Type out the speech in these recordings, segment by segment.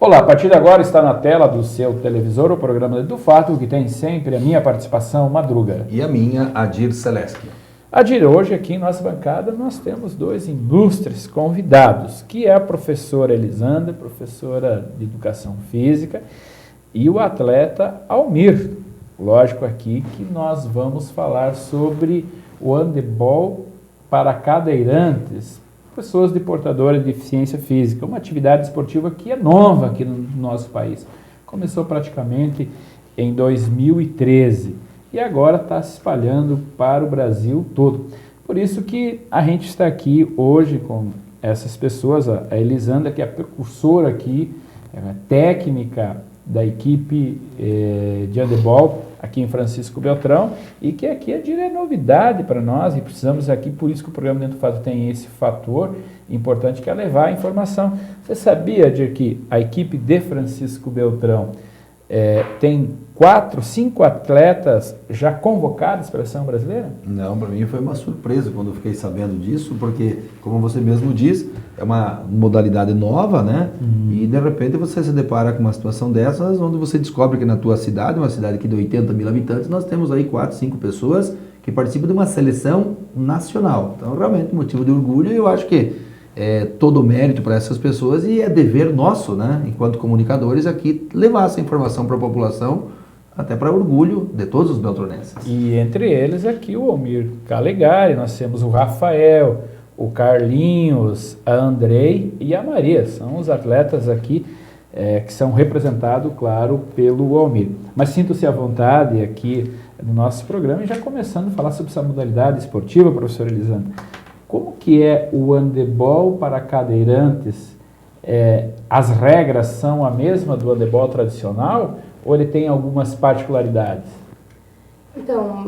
Olá, a partir de agora está na tela do seu televisor o programa do Fato, que tem sempre a minha participação, Madruga. E a minha, Adir Seleski. Adir, hoje aqui em nossa bancada nós temos dois ilustres convidados, que é a professora Elisandra, professora de Educação Física, e o atleta Almir. Lógico aqui que nós vamos falar sobre o handebol para cadeirantes, pessoas de portadora de deficiência física, uma atividade esportiva que é nova aqui no nosso país. Começou praticamente em 2013 e agora está se espalhando para o Brasil todo. Por isso que a gente está aqui hoje com essas pessoas, a Elisandra, que é a precursora aqui, é a técnica da equipe de handebol aqui em Francisco Beltrão, e que aqui é novidade para nós, e precisamos aqui, por isso que o programa Dentro do Fato tem esse fator importante, que é levar a informação. Você sabia, Dir, que a equipe de Francisco Beltrão tem 5 atletas já convocados para a seleção brasileira? Não, para mim foi uma surpresa quando eu fiquei sabendo disso, porque, como você mesmo diz, é uma modalidade nova, né? E de repente você se depara com uma situação dessas, onde você descobre que na tua cidade, uma cidade aqui de 80 mil habitantes, nós temos aí 4, 5 pessoas que participam de uma seleção nacional. Então, realmente, motivo de orgulho, e eu acho que é todo o mérito para essas pessoas, e é dever nosso, né, enquanto comunicadores, aqui levar essa informação para a população, até para orgulho de todos os beltronenses. E entre eles aqui o Almir Calegari, nós temos o Rafael, o Carlinhos, a Andrei e a Maria. São os atletas aqui que são representados, claro, pelo Almir. Mas sinto-se à vontade aqui no nosso programa, e já começando a falar sobre essa modalidade esportiva, professor Elisandra. Como que é o handebol para cadeirantes? As regras são a mesma do handebol tradicional ou ele tem algumas particularidades? Então,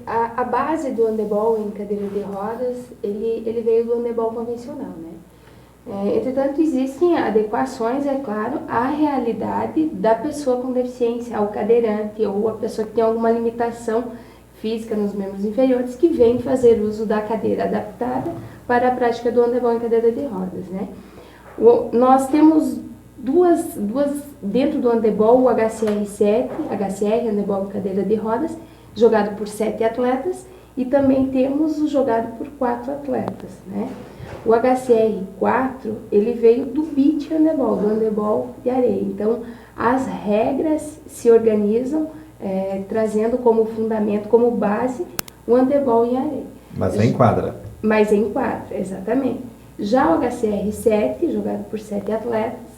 a base do handebol em cadeira de rodas, ele veio do handebol convencional, né? Entretanto, existem adequações, é claro, à realidade da pessoa com deficiência, ao cadeirante ou a pessoa que tem alguma limitação física nos membros inferiores, que vem fazer uso da cadeira adaptada para a prática do handebol em cadeira de rodas, né? Nós temos duas dentro do handebol, o HCR7, HCR, handebol em cadeira de rodas, jogado por 7 atletas, e também temos o jogado por 4 atletas, né? O HCR4, ele veio do beach handebol, do handebol de areia. Então, as regras se organizam trazendo como fundamento, como base, o handebol em areia. Mas é em quadra. Mas em quadra, exatamente. Já o HCR7, jogado por 7 atletas,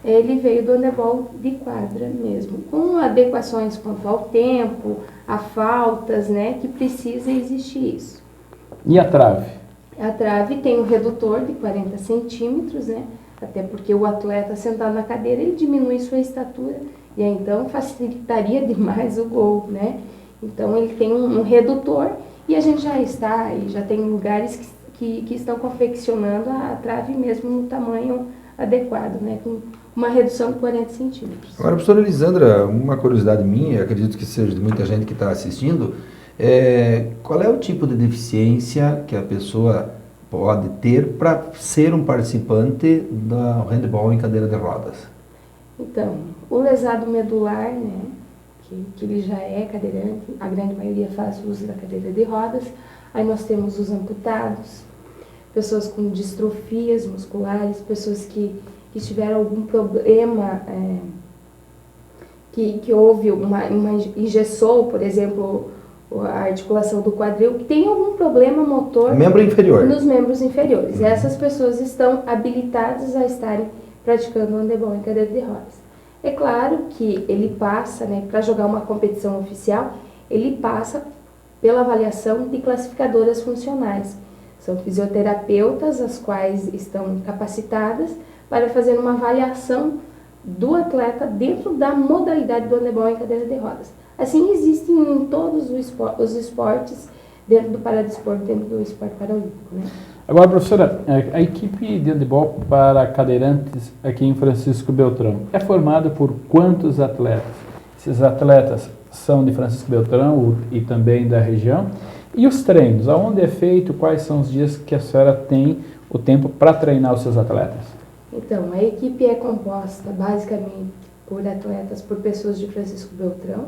ele veio do handebol de quadra mesmo, com adequações quanto ao tempo, a faltas, né, que precisa existir isso. E a trave? A trave tem um redutor de 40 centímetros, né, até porque o atleta sentado na cadeira, ele diminui sua estatura, e aí, então facilitaria demais o gol, né? Então ele tem um redutor, e a gente já tem lugares que estão confeccionando a trave mesmo no tamanho adequado, né? Com uma redução de 40 centímetros. Agora, professora Elisandra, uma curiosidade minha, acredito que seja de muita gente que está assistindo, qual é o tipo de deficiência que a pessoa pode ter para ser um participante do handebol em cadeira de rodas? Então, o lesado medular, né, que ele já é cadeirante, a grande maioria faz uso da cadeira de rodas. Aí nós temos os amputados, pessoas com distrofias musculares, pessoas que tiveram algum problema, que houve uma engessou, por exemplo, a articulação do quadril, que tem algum problema motor membro inferior. Nos membros inferiores. Essas pessoas estão habilitadas a estarem praticando o handebol em cadeira de rodas. É claro que ele passa, né, para jogar uma competição oficial, ele passa pela avaliação de classificadoras funcionais. São fisioterapeutas, as quais estão capacitadas para fazer uma avaliação do atleta dentro da modalidade do handebol em cadeira de rodas. Assim, existem em todos os esportes, dentro do paradesporto, dentro do esporte paralímpico, né? Agora, professora, a equipe de handebol para cadeirantes aqui em Francisco Beltrão é formada por quantos atletas? Esses atletas são de Francisco Beltrão e também da região? E os treinos, aonde é feito, quais são os dias que a senhora tem o tempo para treinar os seus atletas? Então, a equipe é composta basicamente por atletas, por pessoas de Francisco Beltrão,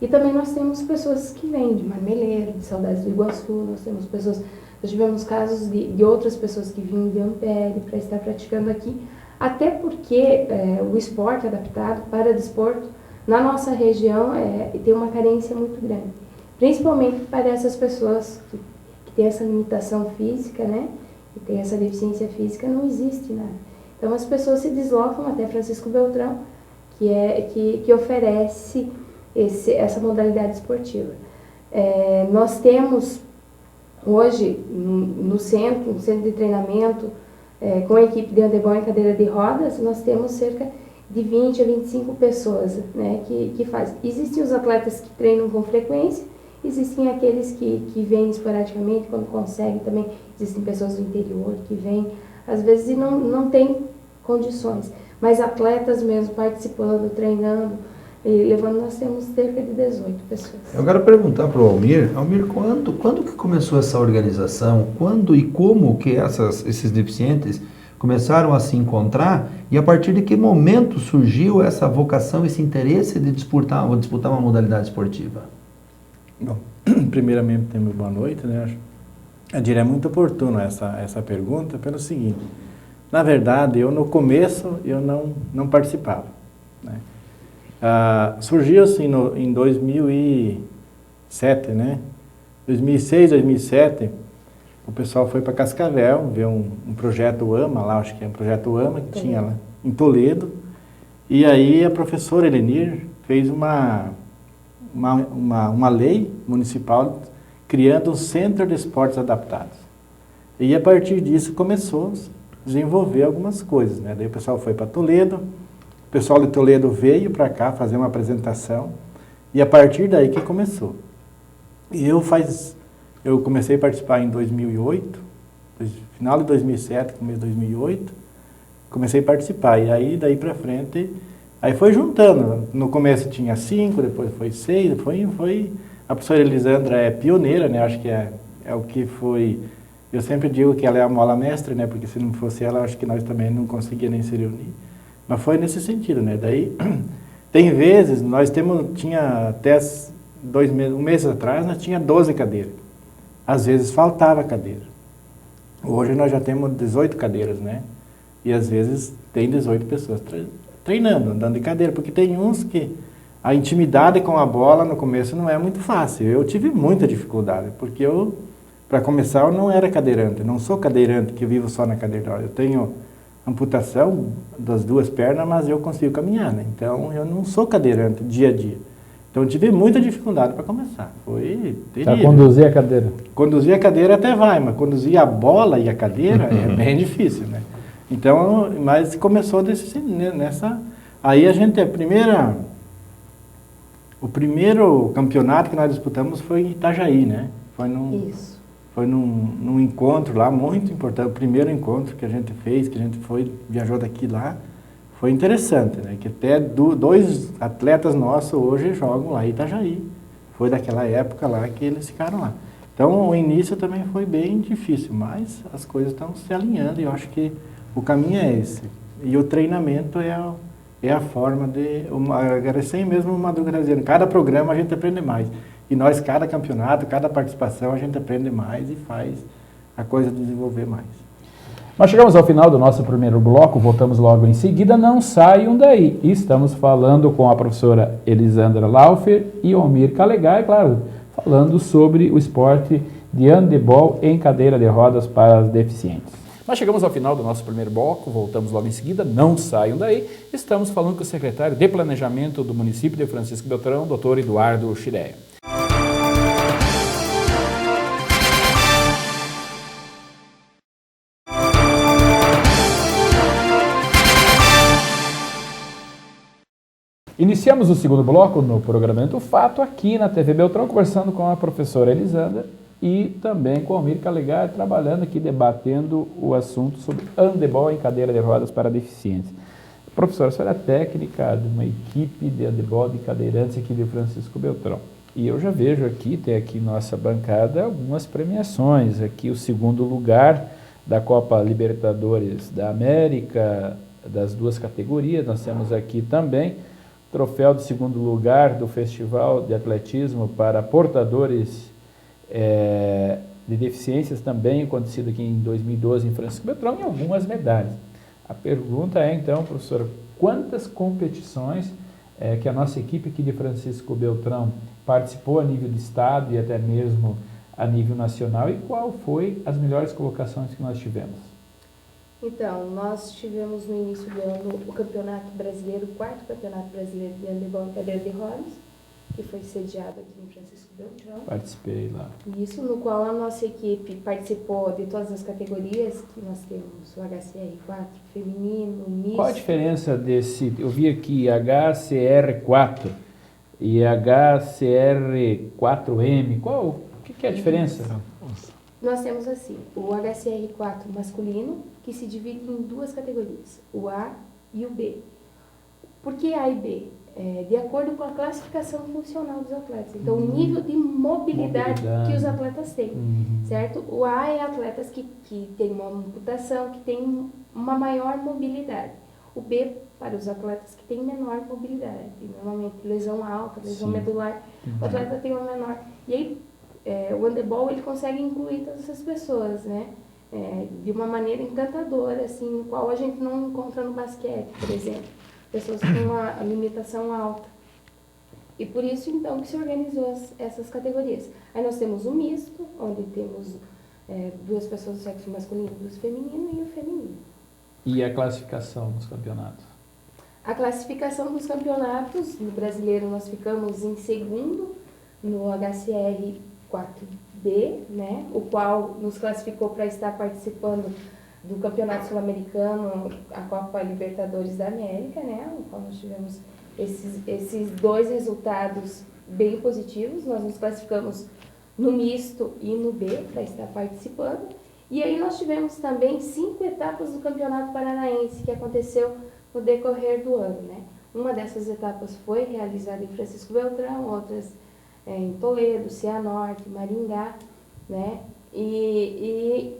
e também nós temos pessoas que vêm de Marmeleiro, de Saudades do Iguaçu, nós tivemos casos de outras pessoas que vinham de Ampere para estar praticando aqui, até porque o esporte adaptado para desporto na nossa região tem uma carência muito grande, principalmente para essas pessoas que têm essa limitação física, né? Que tem essa deficiência física, não existe nada. Então as pessoas se deslocam até Francisco Beltrão, que oferece essa modalidade esportiva. Nós temos hoje no centro, um centro de treinamento, com a equipe de handebol em cadeira de rodas, nós temos cerca de 20 a 25 pessoas, né, que fazem. Existem os atletas que treinam com frequência, existem aqueles que vêm esporadicamente, quando conseguem também. Existem pessoas do interior que vêm, às vezes, e não têm condições. Mas atletas mesmo participando, treinando, levando, nós temos cerca de 18 pessoas. Eu quero perguntar para o Almir, quando que começou essa organização? Quando e como que esses deficientes começaram a se encontrar e a partir de que momento surgiu essa vocação, esse interesse de disputar uma modalidade esportiva? Bom, primeiramente, boa noite, né? Eu diria muito oportuno essa pergunta pelo seguinte: na verdade, no começo eu não participava, né? Surgiu assim em 2007, né? 2006, 2007, o pessoal foi para Cascavel ver um projeto AMA lá, acho que é um projeto AMA que tinha lá em Toledo, e aí a professora Elenir fez uma lei municipal criando um centro de esportes adaptados. E a partir disso começou a desenvolver algumas coisas, né? Daí o pessoal foi para Toledo, o pessoal de Toledo veio para cá fazer uma apresentação, e a partir daí que começou. E eu comecei a participar em 2008, final de 2007, começo de 2008, comecei a participar, e aí daí para frente, aí foi juntando, no começo tinha 5, depois foi 6, a professora Elisandra é pioneira, né? Acho que é o que foi, eu sempre digo que ela é a mola mestre, né? Porque se não fosse ela, acho que nós também não conseguíamos nem se reunir, mas foi nesse sentido, né? Daí, tem vezes, tinha até um mês atrás, nós tinha 12 cadeiras, às vezes faltava cadeira, hoje nós já temos 18 cadeiras, né? E às vezes tem 18 pessoas treinando, andando de cadeira, porque tem uns que a intimidade com a bola no começo não é muito fácil. Eu tive muita dificuldade, porque para começar, eu não era cadeirante, não sou cadeirante que vivo só na cadeira. Eu tenho amputação das 2 pernas, mas eu consigo caminhar, né? Então, eu não sou cadeirante dia a dia. Então, eu tive muita dificuldade para começar. Foi terrível. Para conduzir a cadeira? Conduzir a cadeira até vai, mas conduzir a bola e a cadeira é bem difícil, né? Então, mas começou nessa... Aí a gente, o primeiro campeonato que nós disputamos foi em Itajaí, né? Isso. Foi num encontro lá, muito importante, o primeiro encontro que a gente fez, que a gente viajou daqui lá, foi interessante, né? Que até 2 atletas nossos hoje jogam lá em Itajaí. Foi daquela época lá que eles ficaram lá. Então, o início também foi bem difícil, mas as coisas estão se alinhando e eu acho que o caminho é esse. E o treinamento é a forma de... Agradecer mesmo o Madruga está dizendo, cada programa a gente aprende mais. E nós, cada campeonato, cada participação, a gente aprende mais e faz a coisa desenvolver mais. Nós chegamos ao final do nosso primeiro bloco, voltamos logo em seguida, não saiam daí. Estamos falando com a professora Elisandra Laufer e Almir Calegari, claro, falando sobre o esporte de handebol em cadeira de rodas para os deficientes. Nós chegamos ao final do nosso primeiro bloco, voltamos logo em seguida, não saiam daí. Estamos falando com o secretário de Planejamento do município de Francisco Beltrão, doutor Eduardo Chireia. Iniciamos o segundo bloco no Programamento Fato, aqui na TV Beltrão, conversando com a professora Elisandra e também com o Almir Calegari, trabalhando aqui, debatendo o assunto sobre handebol em cadeira de rodas para deficientes. Professora, a senhora é técnica de uma equipe de handebol de cadeirantes aqui de Francisco Beltrão. E eu já vejo aqui, tem aqui nossa bancada, algumas premiações. Aqui o 2º lugar da Copa Libertadores da América, das duas categorias. Nós temos aqui também troféu de segundo lugar do Festival de Atletismo para portadores de deficiências, também acontecido aqui em 2012 em Francisco Beltrão, e algumas medalhas. A pergunta é, então, professora, quantas competições que a nossa equipe aqui de Francisco Beltrão participou a nível de estado e até mesmo a nível nacional, e qual foi as melhores colocações que nós tivemos? Então, nós tivemos no início do ano o Campeonato Brasileiro, o 4º Campeonato Brasileiro de Handebol em Cadeira de Rodas, que foi sediado aqui em Francisco Beltrão. Participei lá. Isso, no qual a nossa equipe participou de todas as categorias, que nós temos o HCR4 feminino, o misto. Qual a diferença desse, eu vi aqui HCR4 e HCR4M, o que é a diferença? Nós temos assim, o HCR4 masculino, que se divide em duas categorias, o A e o B. Por que A e B? De acordo com a classificação funcional dos atletas. Então, o nível de mobilidade que os atletas têm, certo? O A é atletas que têm uma amputação, que têm uma maior mobilidade. O B, para os atletas que têm menor mobilidade. Normalmente, lesão alta, lesão medular, o atleta tem uma menor. E aí, o handebol, ele consegue incluir todas essas pessoas, né? De uma maneira encantadora, assim, no qual a gente não encontra no basquete, por exemplo. Pessoas com uma limitação alta. E por isso, então, que se organizou essas categorias. Aí nós temos o misto, onde temos duas pessoas do sexo masculino e duas feminino, e o feminino. E a classificação dos campeonatos? A classificação dos campeonatos, no brasileiro nós ficamos em segundo, no HCR4B, né, o qual nos classificou para estar participando do Campeonato Sul-Americano, a Copa Libertadores da América, né, no qual nós tivemos esses dois resultados bem positivos. Nós nos classificamos no misto e no B para estar participando. E aí nós tivemos também 5 etapas do Campeonato Paranaense, que aconteceu no decorrer do ano, né. Uma dessas etapas foi realizada em Francisco Beltrão, outras em Toledo, Cianorte, Maringá, né, e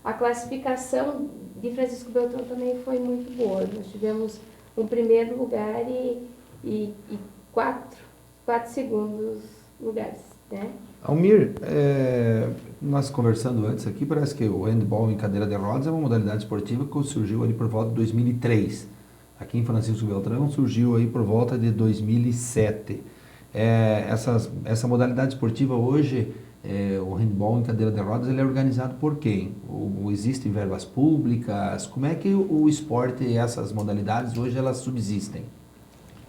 a classificação de Francisco Beltrão também foi muito boa. Nós tivemos um primeiro lugar e 4 segundos lugares, né? Almir, nós conversando antes aqui, parece que o handball em cadeira de rodas é uma modalidade esportiva que surgiu ali por volta de 2003. Aqui em Francisco Beltrão surgiu aí por volta de 2007. Essa modalidade esportiva hoje, o handball em cadeira de rodas, ele é organizado por quem? Existem verbas públicas? Como é que o esporte e essas modalidades hoje elas subsistem?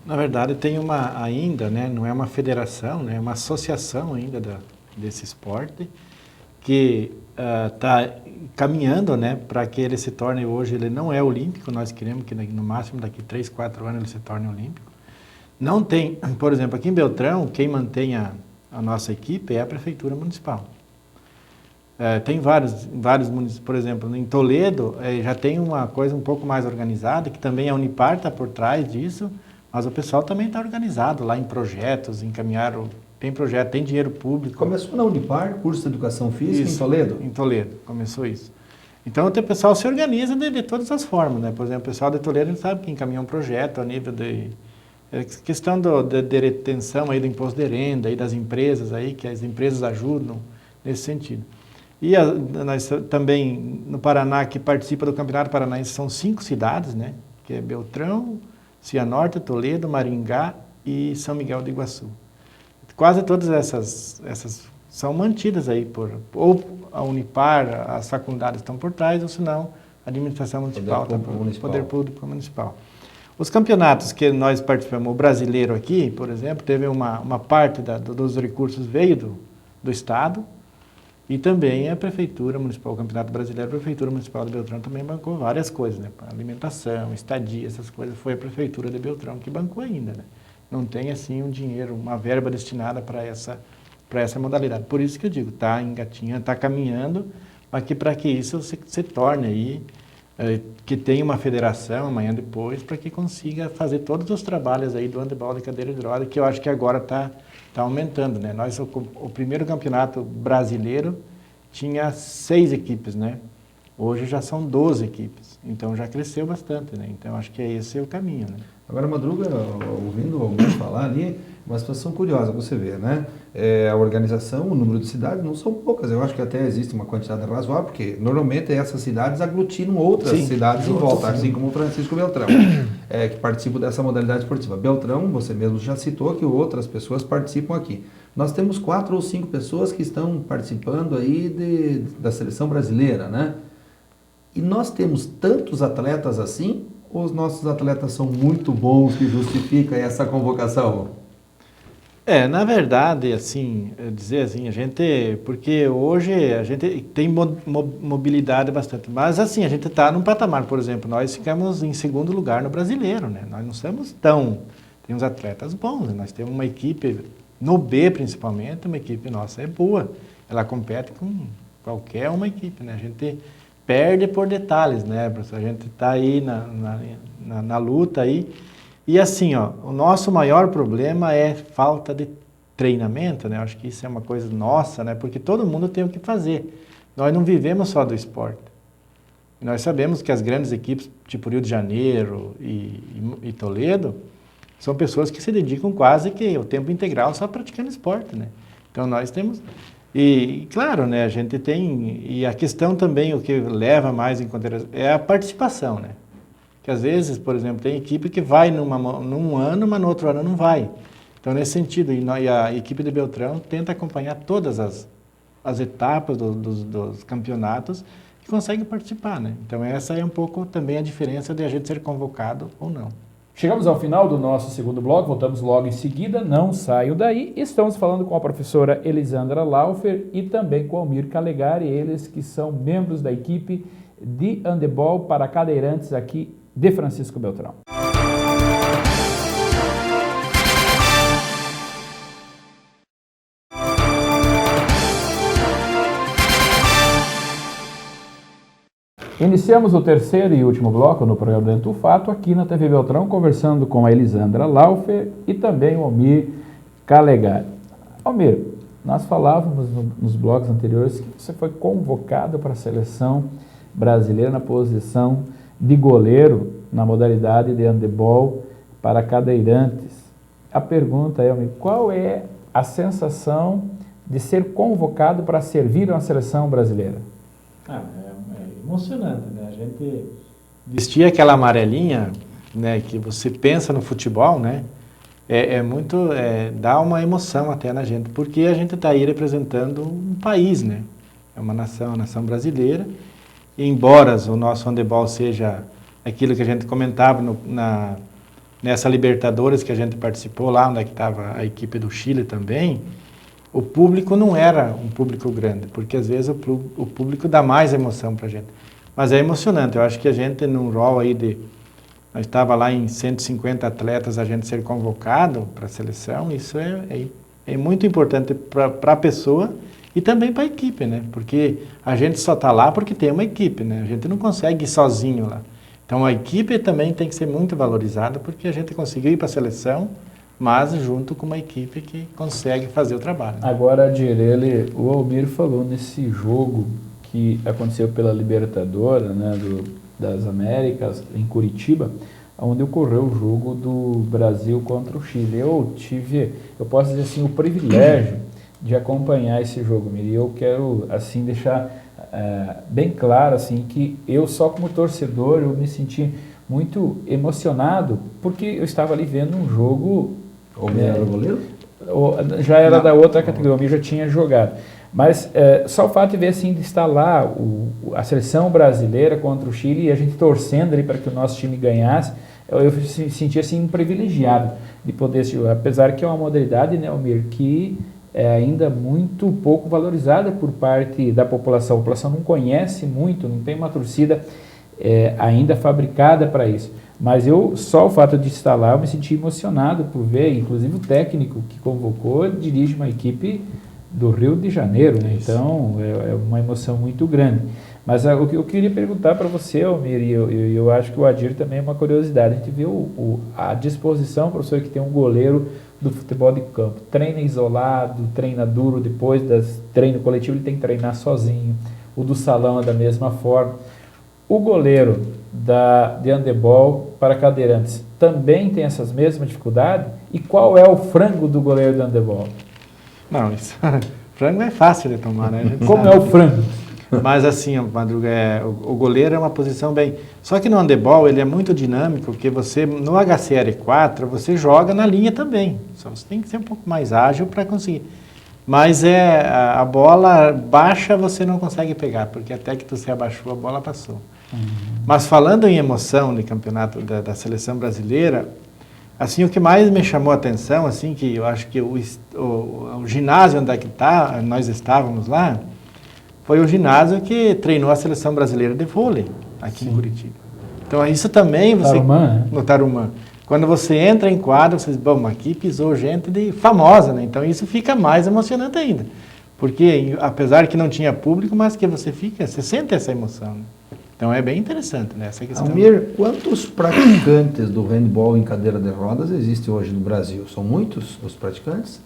Na verdade tem ainda, né, não é uma federação, né, é uma associação ainda desse esporte que está caminhando, né, para que ele se torne, hoje ele não é olímpico, nós queremos que no máximo daqui 3, 4 anos ele se torne olímpico. Não tem, por exemplo, aqui em Beltrão, quem mantém a nossa equipe é a Prefeitura Municipal. Tem vários municípios, por exemplo, em Toledo já tem uma coisa um pouco mais organizada, que também a Unipar está por trás disso, mas o pessoal também está organizado lá em projetos, tem projeto, tem dinheiro público. Começou na Unipar, curso de Educação Física, em Toledo? Em Toledo, começou isso. Então, o pessoal se organiza de todas as formas, né? Por exemplo, o pessoal de Toledo, a gente sabe que encaminha um projeto a nível de questão de retenção aí do imposto de renda aí das empresas aí, que as empresas ajudam nesse sentido. E nós também no Paraná, que participa do Campeonato Paranaense, são 5 cidades, né? Que é Beltrão, Cianorte, Toledo, Maringá e São Miguel do Iguaçu. Quase todas essas são mantidas aí ou a Unipar, as faculdades estão por trás, ou senão a administração municipal, Poder Público Municipal. Os campeonatos que nós participamos, o brasileiro aqui, por exemplo, teve uma parte dos recursos veio do Estado e também a Prefeitura Municipal, o Campeonato Brasileiro, a Prefeitura Municipal de Beltrão também bancou várias coisas, né? Alimentação, estadia, essas coisas, foi a Prefeitura de Beltrão que bancou ainda, né? Não tem assim um dinheiro, uma verba destinada para essa modalidade. Por isso que eu digo, está engatinhando, está caminhando, mas que para que isso se torne aí, que tenha uma federação amanhã depois, para que consiga fazer todos os trabalhos aí do handebol de cadeira de roda, que eu acho que agora está aumentando, né? O primeiro campeonato brasileiro tinha 6 equipes, né? Hoje já são 12 equipes, então já cresceu bastante, né? Então acho que esse é o caminho, né? Agora, Madruga, ouvindo alguém falar ali, uma situação curiosa, você vê, né? A organização, o número de cidades não são poucas, eu acho que até existe uma quantidade razoável, porque normalmente essas cidades aglutinam outras cidades em volta, assim como o Francisco Beltrão, que participam dessa modalidade esportiva. Beltrão, você mesmo já citou que outras pessoas participam aqui. Nós temos 4 ou 5 pessoas que estão participando aí da seleção brasileira, né? E nós temos tantos atletas assim, ou os nossos atletas são muito bons que justificam essa convocação? Na verdade, assim, dizer assim, porque hoje a gente tem mobilidade bastante, mas assim, a gente está num patamar, por exemplo, nós ficamos em segundo lugar no brasileiro, né? Nós não somos temos atletas bons, né? Nós temos uma equipe, no B principalmente, uma equipe nossa é boa, ela compete com qualquer uma equipe, né? A gente perde por detalhes, né, professor? A gente está aí na luta aí. E assim, ó, o nosso maior problema é falta de treinamento, né? Eu acho que isso é uma coisa nossa, né? Porque todo mundo tem o que fazer. Nós não vivemos só do esporte. Nós sabemos que as grandes equipes, tipo Rio de Janeiro e Toledo, são pessoas que se dedicam quase que o tempo integral só praticando esporte, né? Então nós temos... E, claro, né, a gente tem... E a questão também, o que leva mais em consideração, é a participação, né? Que às vezes, por exemplo, tem equipe que vai num ano, mas no outro ano não vai. Então, nesse sentido, e a equipe de Beltrão tenta acompanhar todas as etapas dos campeonatos e consegue participar, né? Então, essa é um pouco também a diferença de a gente ser convocado ou não. Chegamos ao final do nosso segundo bloco, voltamos logo em seguida, não saiam daí. Estamos falando com a professora Elisandra Laufer e também com o Almir Calegari, eles que são membros da equipe de handebol para cadeirantes aqui de Francisco Beltrão. Iniciamos o terceiro e último bloco no programa Dentro do Fato, aqui na TV Beltrão, conversando com a Elisandra Laufer e também o Almir Calegari. Almir, nós falávamos nos blocos anteriores que você foi convocado para a seleção brasileira na posição de goleiro na modalidade de handebol para cadeirantes. A pergunta é, Almir, qual é a sensação de ser convocado para servir uma seleção brasileira? É emocionante, né? A gente vestir aquela amarelinha, né, que você pensa no futebol, né? Dá uma emoção até na gente, porque a gente está aí representando um país, né? É uma nação, a nação brasileira. E embora o nosso handebol seja aquilo que a gente comentava nessa Libertadores que a gente participou lá, onde estava a equipe do Chile também, o público não era um público grande, porque às vezes o público dá mais emoção para a gente. Mas é emocionante, eu acho que a gente num rol aí nós estava lá em 150 atletas, a gente ser convocado para a seleção, isso é muito importante para a pessoa e também para a equipe, né? Porque a gente só está lá porque tem uma equipe, né? A gente não consegue ir sozinho lá. Então a equipe também tem que ser muito valorizada porque a gente conseguiu ir para a seleção, mas junto com uma equipe que consegue fazer o trabalho. Agora, Direle, o Almir falou nesse jogo que aconteceu pela Libertadores, né, das Américas, em Curitiba, onde ocorreu o jogo do Brasil contra o Chile. Eu posso dizer assim, o privilégio de acompanhar esse jogo, Almir, e eu quero assim deixar bem claro assim, que eu só como torcedor eu me senti muito emocionado, porque eu estava ali vendo um jogo... O Almir era goleiro? Já era da outra categoria, o Almir já tinha jogado. Mas só o fato de ver assim, de estar lá a seleção brasileira contra o Chile e a gente torcendo ali para que o nosso time ganhasse, eu me senti assim, um privilegiado de poder jogar, apesar que é uma modalidade, né, Almir, que é ainda muito pouco valorizada por parte da população. A população não conhece muito, não tem uma torcida ainda fabricada para isso. Mas só o fato de estar lá, eu me senti emocionado por ver, inclusive o técnico que convocou dirige uma equipe do Rio de Janeiro, né? Então é uma emoção muito grande. Mas o que eu queria perguntar para você, Almir, e eu acho que o Adir também é uma curiosidade, a gente viu a disposição, professor, que tem um goleiro do futebol de campo, treina isolado, treina duro, depois treino coletivo ele tem que treinar sozinho, o do salão é da mesma forma. o goleiro de handebol para cadeirantes também tem essas mesmas dificuldades? E qual é o frango do goleiro de handebol? Não, isso, frango é fácil de tomar, né? Como é o frango? Mas assim, Madruga, o goleiro é uma posição bem... Só que no handebol ele é muito dinâmico, porque você, no HCR4, você joga na linha também. Só você tem que ser um pouco mais ágil para conseguir. Mas a bola baixa você não consegue pegar, porque até que você abaixou, a bola passou. Mas falando em emoção de campeonato da seleção brasileira, assim, o que mais me chamou a atenção, assim, que eu acho que o ginásio onde é que nós estávamos lá, foi o ginásio que treinou a seleção brasileira de vôlei aqui em Curitiba. Então, isso também... Tarumã, né? No Tarumã. Quando você entra em quadro, você diz, bom, aqui pisou gente famosa, né? Então, isso fica mais emocionante ainda. Porque, apesar que não tinha público, mas que você sente essa emoção, né? Então, é bem interessante, né? Essa questão. Almir, quantos praticantes do handball em cadeira de rodas existem hoje no Brasil? São muitos os praticantes?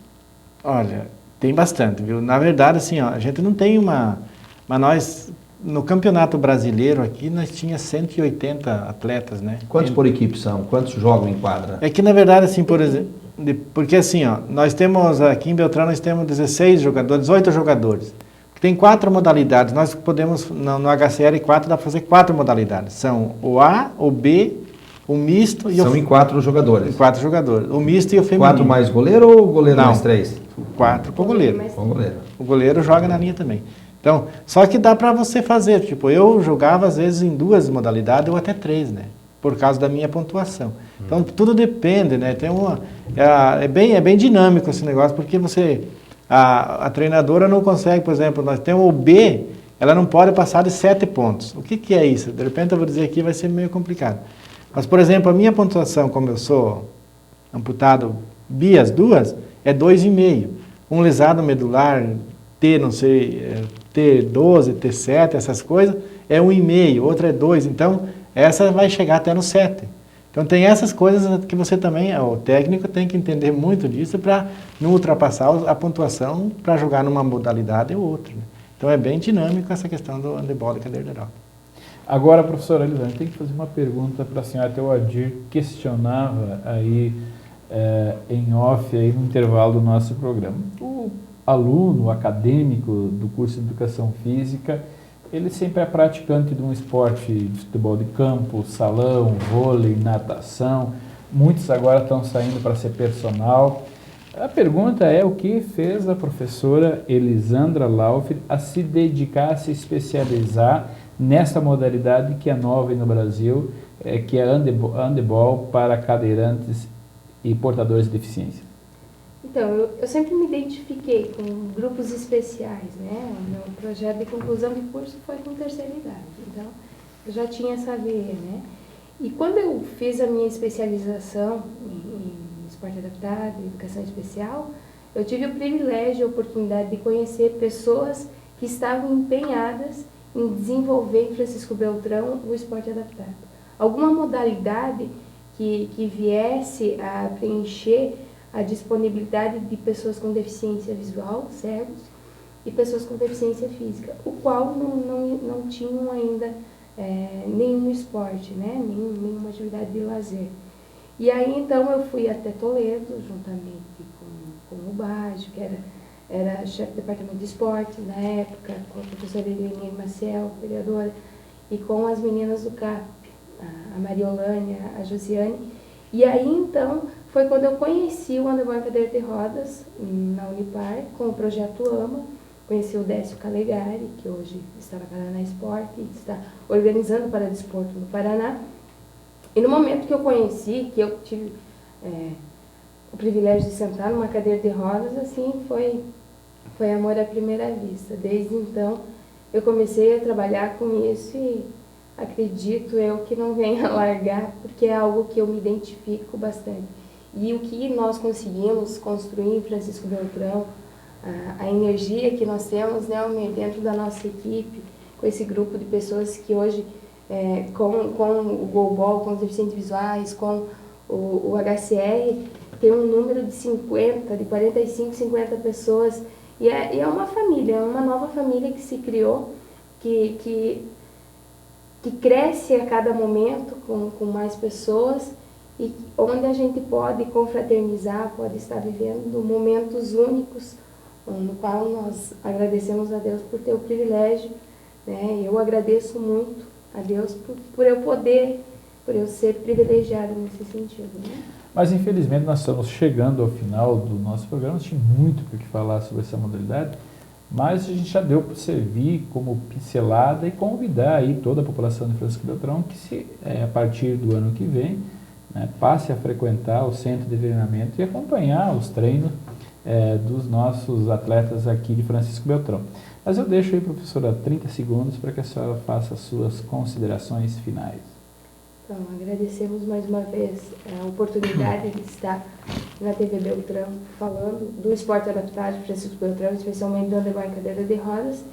Olha, tem bastante, viu? Na verdade, assim, ó, a gente não tem mas nós, no campeonato brasileiro aqui, nós tínhamos 180 atletas, né? Quantos por equipe são? Quantos jogam em quadra? É que, na verdade, assim, por exemplo, porque assim, ó, nós temos, aqui em Beltrão, nós temos 16 jogadores, 18 jogadores. Tem 4 modalidades, nós podemos, no HCR4, dá para fazer 4 modalidades. São o A, o B, o misto e São em 4 jogadores. 4 jogadores, o misto e o feminino. 4 mais goleiro ou goleiro Não. mais 3? 4 com o goleiro. Com goleiro. O goleiro joga na linha também. Então, só que dá para você fazer, tipo, eu jogava às vezes em 2 modalidades ou até 3, né? Por causa da minha pontuação. Então, tudo depende, né? Tem é bem dinâmico esse negócio, porque a treinadora não consegue, por exemplo, nós temos o B, ela não pode passar de 7 pontos. O que é isso? De repente eu vou dizer aqui, vai ser meio complicado. Mas, por exemplo, a minha pontuação, como eu sou amputado bi as duas, é 2,5. Um lesado medular, não sei, T12, T7, essas coisas, é 1,5, outra é 2. Então, essa vai chegar até no 7. Então, tem essas coisas que você também, o técnico tem que entender muito disso para não ultrapassar a pontuação para jogar numa modalidade ou outra, né? Então, é bem dinâmico essa questão do handebol e cadeira de rodas. Agora, professora Elisângela, tem que fazer uma pergunta para a senhora. Até o Adir questionava aí em off, aí no intervalo do nosso programa. O aluno, o acadêmico do curso de Educação Física, ele sempre é praticante de um esporte de futebol de campo, salão, vôlei, natação. Muitos agora estão saindo para ser personal. A pergunta é o que fez a professora Elisandra Laufer a se dedicar, a se especializar nessa modalidade que é nova aí no Brasil, que é handebol para cadeirantes e portadores de deficiência. Então, eu sempre me identifiquei com grupos especiais, né? O meu projeto de conclusão de curso foi com terceira idade, então eu já tinha essa veia, né? E quando eu fiz a minha especialização em esporte adaptado, em educação especial, eu tive o privilégio e a oportunidade de conhecer pessoas que estavam empenhadas em desenvolver em Francisco Beltrão o esporte adaptado. Alguma modalidade que viesse a preencher a disponibilidade de pessoas com deficiência visual, cegos, e pessoas com deficiência física, o qual não tinham ainda nenhum esporte, né? Nenhuma atividade de lazer. E aí, então, eu fui até Toledo, juntamente com o Baggio, que era chefe do departamento de esporte na época, com a professora Eliane Maciel, vereadora, e com as meninas do CAP, a Mariolânia, a Josiane. E aí, então, foi quando eu conheci o handebol em cadeira de rodas na Unipar, com o projeto AMA. Conheci o Décio Calegari, que hoje está na Paraná Esporte e está organizando para desporto no Paraná. E no momento que eu conheci, que eu tive o privilégio de sentar numa cadeira de rodas, assim, foi amor à primeira vista. Desde então, eu comecei a trabalhar com isso e acredito eu que não venha a largar, porque é algo que eu me identifico bastante. E o que nós conseguimos construir em Francisco Beltrão, a energia que nós temos, né, dentro da nossa equipe, com esse grupo de pessoas que hoje, com o goalball, com os deficientes visuais, com o HCR, tem um número de 45, 50 pessoas, e é uma família, é uma nova família que se criou, que que cresce a cada momento com mais pessoas e onde a gente pode confraternizar, pode estar vivendo momentos únicos, no qual nós agradecemos a Deus por ter o privilégio, né? Eu agradeço muito a Deus por eu ser privilegiada nesse sentido, né? Mas infelizmente nós estamos chegando ao final do nosso programa, tinha muito para que falar sobre essa modalidade, mas a gente já deu para servir como pincelada e convidar aí toda a população de Francisco Beltrão que a partir do ano que vem, né, passe a frequentar o centro de treinamento e acompanhar os treinos dos nossos atletas aqui de Francisco Beltrão. Mas eu deixo aí, professora, 30 segundos para que a senhora faça as suas considerações finais. Então, agradecemos mais uma vez a oportunidade de estar na TV Beltrão falando do esporte adaptado de Francisco Beltrão, especialmente do handebol em cadeira de rodas.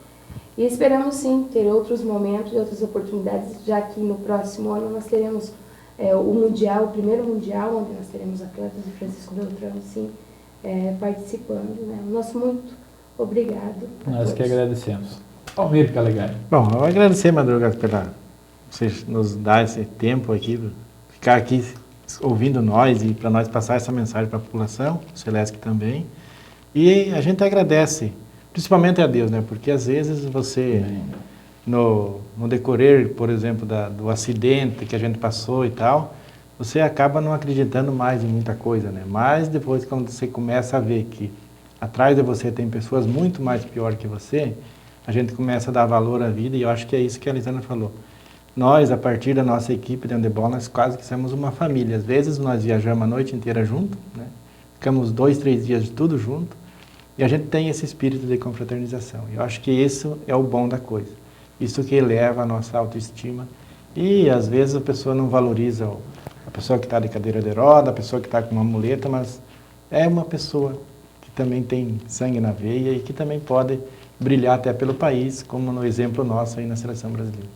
E esperamos sim ter outros momentos e outras oportunidades, já que no próximo ano nós teremos o primeiro mundial, onde nós teremos atletas de Francisco Beltrão, sim, participando, né? Nosso muito obrigado. Nós que agradecemos. Almir Calegari. Bom, eu agradecer, Madruga, pela você nos dar esse tempo aqui, ficar aqui ouvindo nós e para nós passar essa mensagem para a população, o Celeste também. E a gente agradece, principalmente a Deus, né? Porque às vezes você, no decorrer, por exemplo, do acidente que a gente passou e tal, você acaba não acreditando mais em muita coisa, né? Mas depois, quando você começa a ver que atrás de você tem pessoas muito mais piores que você, a gente começa a dar valor à vida e eu acho que é isso que a Elisana falou. Nós, a partir da nossa equipe de handebol, nós quase que somos uma família. Às vezes nós viajamos a noite inteira junto, né? Ficamos 2, 3 dias de tudo junto e a gente tem esse espírito de confraternização. Eu acho que isso é o bom da coisa. Isso que eleva a nossa autoestima e às vezes a pessoa não valoriza a pessoa que está de cadeira de roda, a pessoa que está com uma muleta, mas é uma pessoa que também tem sangue na veia e que também pode brilhar até pelo país, como no exemplo nosso aí na Seleção Brasileira.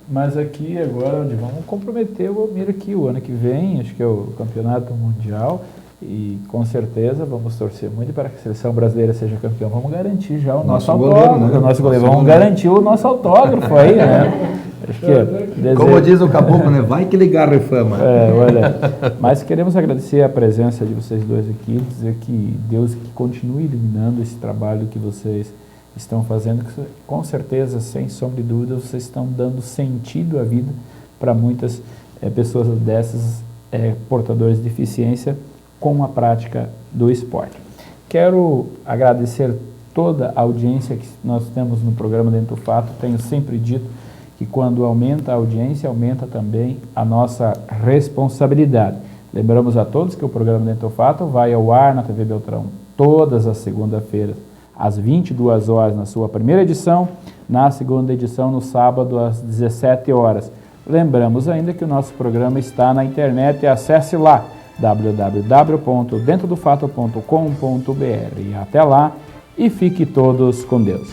Mas aqui agora vamos comprometer o Almir aqui o ano que vem, acho que é o Campeonato Mundial e com certeza vamos torcer muito para que a Seleção Brasileira seja campeã. Vamos garantir já o nosso autógrafo, goleiro, né? O nosso goleiro. Vamos garantir o nosso autógrafo aí, né? Acho que como diz o caboclo, né? Vai que ele garra e fama. Olha, mas queremos agradecer a presença de vocês dois aqui, dizer que Deus que continue iluminando esse trabalho que vocês estão fazendo, que com certeza, sem sombra de dúvida, vocês estão dando sentido à vida para muitas pessoas dessas portadores de deficiência com a prática do esporte. Quero agradecer toda a audiência que nós temos no programa Dentro do Fato. Tenho sempre dito que quando aumenta a audiência, aumenta também a nossa responsabilidade. Lembramos a todos que o programa Dentro do Fato vai ao ar na TV Beltrão todas as segundas-feiras, às 22 horas na sua primeira edição, na segunda edição no sábado às 17 horas. Lembramos ainda que o nosso programa está na internet e acesse lá www.dentrodofato.com.br. E até lá e fique todos com Deus.